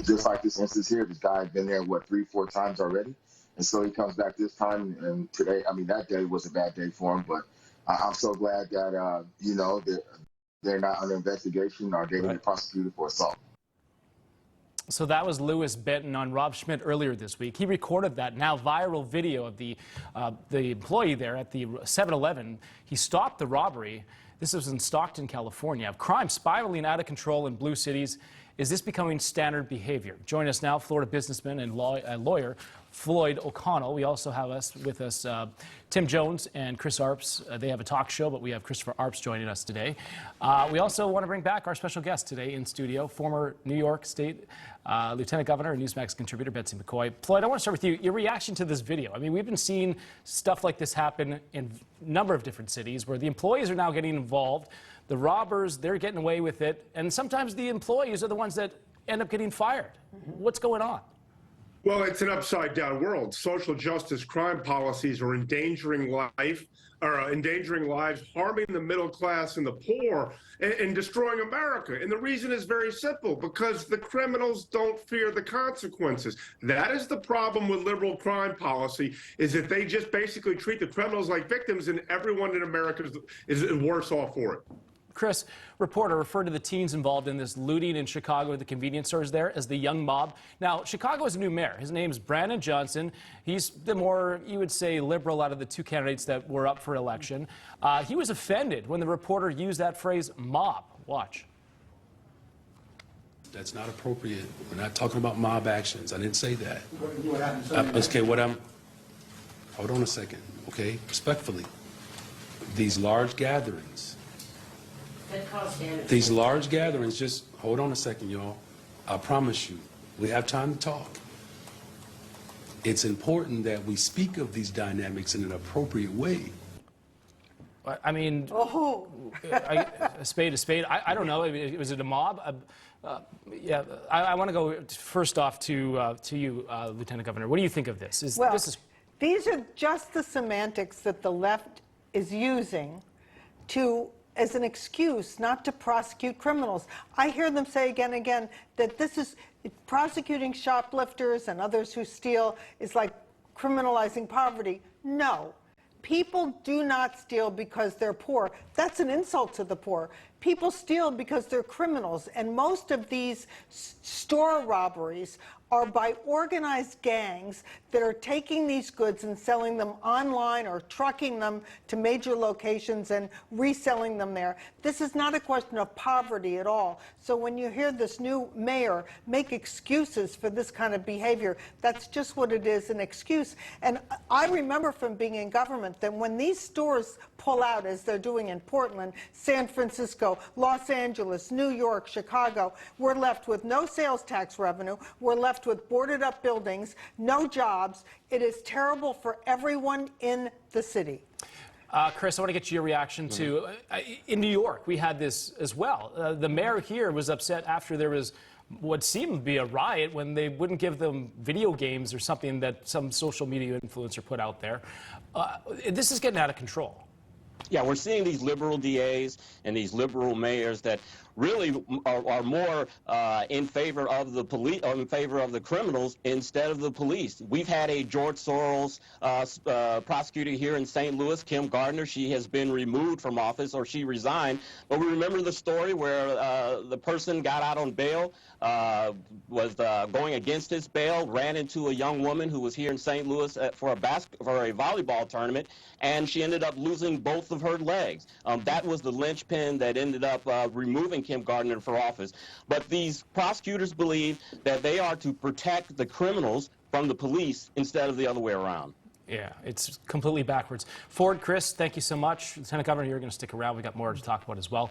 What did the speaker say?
Just like this instance here, this guy had been there, what, 3, 4 times already? And so he comes back this time, and today, I mean, that day was a bad day for him, but I'm so glad that, they're not under investigation or they're going to be prosecuted for assault. So that was Lewis Benton on Rob Schmidt earlier this week. He recorded that now viral video of the employee there at the 7-Eleven. He stopped the robbery. This was in Stockton, California. Crime spiraling out of control in blue cities. Is this becoming standard behavior? Join us now, Florida businessman and lawyer Floyd O'Connell. We also have with us Tim Jones and Chris Arps. They have a talk show, but we have Christopher Arps joining us today. We also want to bring back our special guest today in studio, former New York State Lieutenant Governor and Newsmax contributor Betsy McCoy. Floyd, I want to start with you. Your reaction to this video. I mean, we've been seeing stuff like this happen in a number of different cities where the employees are now getting involved. The robbers, they're getting away with it. And sometimes the employees are the ones that end up getting fired. What's going on? Well, it's an upside-down world. Social justice crime policies are endangering lives, harming the middle class and the poor, and destroying America. And the reason is very simple, because the criminals don't fear the consequences. That is the problem with liberal crime policy, is that they just basically treat the criminals like victims, and everyone in America is worse off for it. Chris, reporter referred to the teens involved in this looting in Chicago at the convenience stores there as the young mob. Now, Chicago has a new mayor. His name's Brandon Johnson. He's the more, you would say, liberal out of the two candidates that were up for election. He was offended when the reporter used that phrase, mob. Watch. That's not appropriate. We're not talking about mob actions. I didn't say that. Hold on a second, okay? Respectfully, these large gatherings, just hold on a second, y'all. I promise you, we have time to talk. It's important that we speak of these dynamics in an appropriate way. I mean, a spade, I don't know. Was it a mob? Yeah, I want to go first off to you, Lieutenant Governor. What do you think of this? These are just the semantics that the left is using as an excuse not to prosecute criminals. I hear them say again and again that this is prosecuting shoplifters and others who steal is like criminalizing poverty. No. People do not steal because they're poor. That's an insult to the poor. People steal because they're criminals, and most of these store robberies are by organized gangs that are taking these goods and selling them online or trucking them to major locations and reselling them there. This is not a question of poverty at all. So when you hear this new mayor make excuses for this kind of behavior, that's just what it is, an excuse. And I remember from being in government that when these stores pull out, as they're doing in Portland, San Francisco, Los Angeles, New York, Chicago, we're left with no sales tax revenue. We're left with boarded up buildings, no jobs. It is terrible for everyone in the city. Chris, I want to get your reaction to, in New York, we had this as well. The mayor here was upset after there was what seemed to be a riot when they wouldn't give them video games or something that some social media influencer put out there. This is getting out of control. Yeah, we're seeing these liberal DAs and these liberal mayors that really are more in favor of the police, or in favor of the criminals instead of the police. We've had a George Soros prosecutor here in St. Louis, Kim Gardner. She has been removed from office, or she resigned. But we remember the story where the person got out on bail, was going against his bail, ran into a young woman who was here in St. Louis for a volleyball tournament, and she ended up losing both of her legs. That was the linchpin that ended up removing Kim Gardner for office. But these prosecutors believe that they are to protect the criminals from the police instead of the other way around. Yeah, it's completely backwards. Ford, Chris, thank you so much. Lieutenant Governor, you're going to stick around. We got more to talk about as well.